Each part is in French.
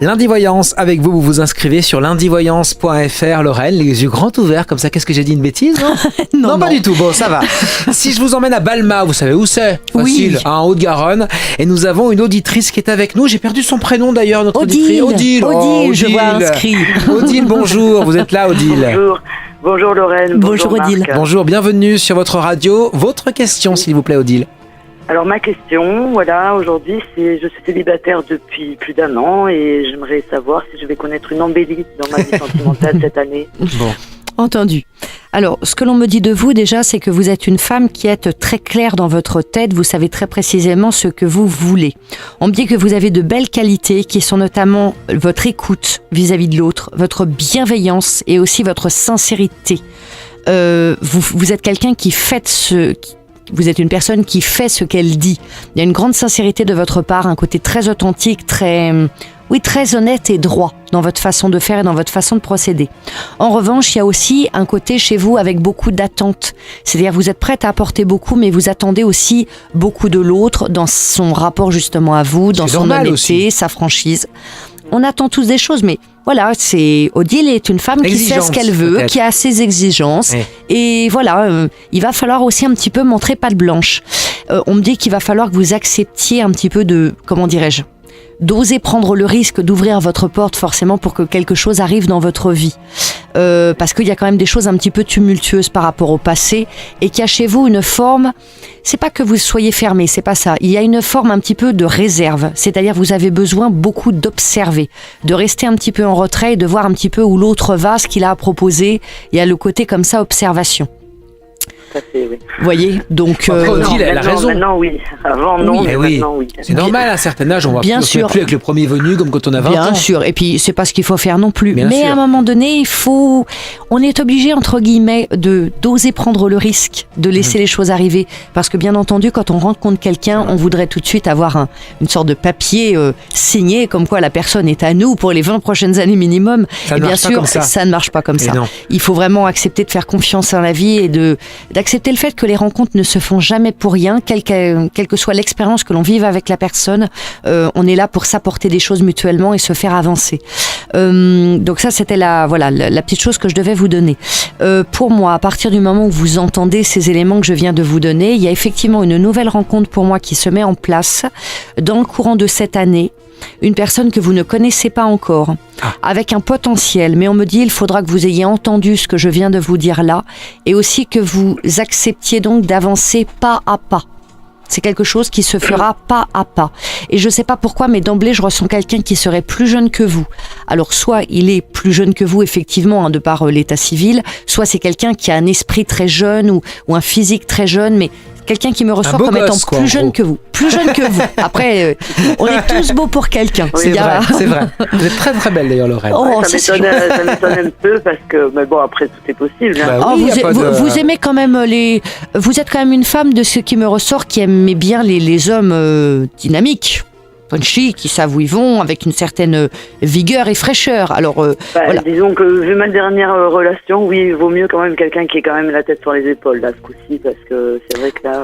Lundi Voyance, avec vous vous inscrivez sur lundivoyance.fr. Lorraine, les yeux grands ouverts comme ça. Qu'est-ce que j'ai dit, une bêtise, non? Non, pas du tout. Bon, ça va. Si je vous emmène à Balma, vous savez où c'est? Facile, Oui. en Haute-Garonne. Et nous avons une auditrice qui est avec nous. J'ai perdu son prénom d'ailleurs, notre auditrice. Odile. Odile, je vois inscrit. Odile, bonjour. Vous êtes là, Odile? Bonjour. Bonjour Lorraine. Bonjour Odile. Marc. Bonjour, bienvenue sur votre radio. Votre question, s'il vous plaît, Odile. Alors ma question, voilà, aujourd'hui, c'est je suis célibataire depuis plus d'1 an et j'aimerais savoir si je vais connaître une embellie dans ma vie sentimentale cette année. Bon. Entendu. Alors, ce que l'on me dit de vous déjà, c'est que vous êtes une femme qui est très claire dans votre tête. Vous savez très précisément ce que vous voulez. On me dit que vous avez de belles qualités qui sont notamment votre écoute vis-à-vis de l'autre, votre bienveillance et aussi votre sincérité. Vous êtes quelqu'un qui vous êtes une personne qui fait ce qu'elle dit. Il y a une grande sincérité de votre part, un côté très authentique, très honnête et droit dans votre façon de faire et dans votre façon de procéder. En revanche, il y a aussi un côté chez vous avec beaucoup d'attentes. C'est-à-dire vous êtes prête à apporter beaucoup, mais vous attendez aussi beaucoup de l'autre dans son rapport justement à vous, dans son honnêteté, sa franchise. On attend tous des choses, mais voilà, Odile est une femme qui sait ce qu'elle veut, qui a ses exigences. Oui. Et voilà, il va falloir aussi un petit peu montrer patte blanche. On me dit qu'il va falloir que vous acceptiez un petit peu d'oser prendre le risque d'ouvrir votre porte forcément pour que quelque chose arrive dans votre vie. Parce qu'il y a quand même des choses un petit peu tumultueuses par rapport au passé et qu'il y a chez vous une forme, c'est pas que vous soyez fermé, c'est pas ça. Il y a une forme un petit peu de réserve, c'est-à-dire vous avez besoin beaucoup d'observer, de rester un petit peu en retrait et de voir un petit peu où l'autre va, ce qu'il a à proposer. Il y a le côté comme ça, observation. Ça fait, oui. Vous voyez, donc Odile, elle a raison. Maintenant, oui. Avant, non, Oui, mais oui. maintenant, oui. C'est normal, à un certain âge, on va Bien plus sûr. avec le premier venu comme quand on a 20 ans. bien sûr, et puis c'est pas ce qu'il faut faire non plus. Bien Mais sûr. à un moment donné, on est obligé entre guillemets d'oser prendre le risque, de laisser les choses arriver, parce que bien entendu, quand on rencontre quelqu'un, on voudrait tout de suite avoir une sorte de papier signé, comme quoi la personne est à nous pour les 20 prochaines années minimum. Ça Et ne bien marche pas sûr, comme ça. ça ne marche pas comme Et ça. non. Il faut vraiment accepter de faire confiance en la vie et d'accepter le fait que les rencontres ne se font jamais pour rien, quelle que soit l'expérience que l'on vive avec la personne. On est là pour s'apporter des choses mutuellement et se faire avancer. Donc ça, c'était la petite chose que je devais vous donner. Pour moi, à partir du moment où vous entendez ces éléments que je viens de vous donner, il y a effectivement une nouvelle rencontre pour moi qui se met en place dans le courant de cette année. Une personne que vous ne connaissez pas encore, avec un potentiel, mais on me dit il faudra que vous ayez entendu ce que je viens de vous dire là, et aussi que vous acceptiez donc d'avancer pas à pas. C'est quelque chose qui se fera pas à pas. Et je sais pas pourquoi, mais d'emblée, je ressens quelqu'un qui serait plus jeune que vous. Alors, soit il est plus jeune que vous, effectivement, de par l'état civil, soit c'est quelqu'un qui a un esprit très jeune ou un physique très jeune, mais quelqu'un qui me ressort beau comme étant gosse, quoi, plus en jeune gros. que vous. Plus jeune que vous. Après, on est tous beaux pour quelqu'un. C'est Il y a- vrai, c'est vrai. Vous êtes très très belle d'ailleurs, Lorraine. Oh, Ça c'est m'étonne un peu parce que, mais bon, après, tout est possible. Hein. Bah Oh, oui, y a pas de- vous aimez quand même vous êtes quand même une femme de ce qui me ressort qui aimait bien les hommes dynamiques, punchy, qui savent où ils vont, avec une certaine vigueur et fraîcheur. Alors voilà. Disons que, vu ma dernière relation, oui, il vaut mieux quand même quelqu'un qui ait quand même la tête sur les épaules, là, ce coup-ci, parce que c'est vrai que là,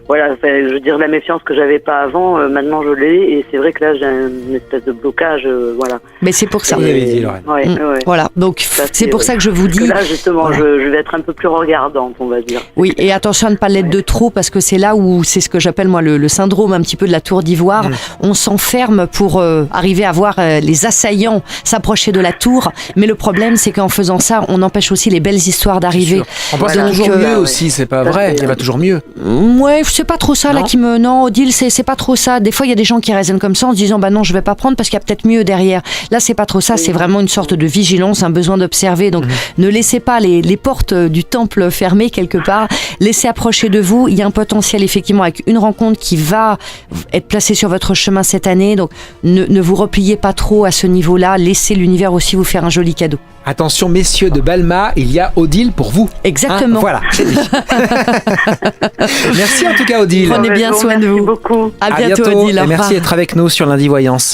voilà, je veux dire, la méfiance que j'avais pas avant, maintenant je l'ai, et c'est vrai que là, j'ai une espèce de blocage, voilà. Mais c'est pour ça. Vous avez dit, Lorraine. Ouais, ouais. Voilà. Donc Ça, c'est pour ça que je vous Parce que dis. là, justement, Voilà. je vais être un peu plus regardante, on va dire. Oui, et attention à ne pas l'être de trop, parce que c'est là où c'est ce que j'appelle moi le syndrome un petit peu de la tour d'ivoire. On s'enferme pour arriver à voir les assaillants s'approcher de la tour, mais le problème c'est qu'en faisant ça, on empêche aussi les belles histoires d'arriver. On pense Voilà. toujours Donc, mieux ouais. aussi, c'est pas Ça, vrai. c'est- Il va toujours mieux. Ouais, c'est pas trop ça là Non. qui me... Non, Odile, c'est pas trop ça. Des fois, il y a des gens qui raisonnent comme ça en se disant bah non, je vais pas prendre parce qu'il y a peut-être mieux derrière. Là, c'est pas trop ça, c'est vraiment une sorte de vigilance, un besoin d'observer. Donc, ne laissez pas les portes du temple fermées quelque part. Laissez approcher de vous. Il y a un potentiel effectivement avec une rencontre qui va être placée sur votre chemin cette année. Donc, ne vous repliez pas trop à ce niveau-là. Laissez l'univers aussi vous faire un joli cadeau. Attention, messieurs de Balma, il y a Odile pour vous. Exactement. Hein, voilà, c'est dit. Merci en tout cas, Odile. Prenez bien soin de vous. Merci beaucoup. À bientôt, Odile. Au et merci revoir. d'être avec nous sur Lundi Voyance.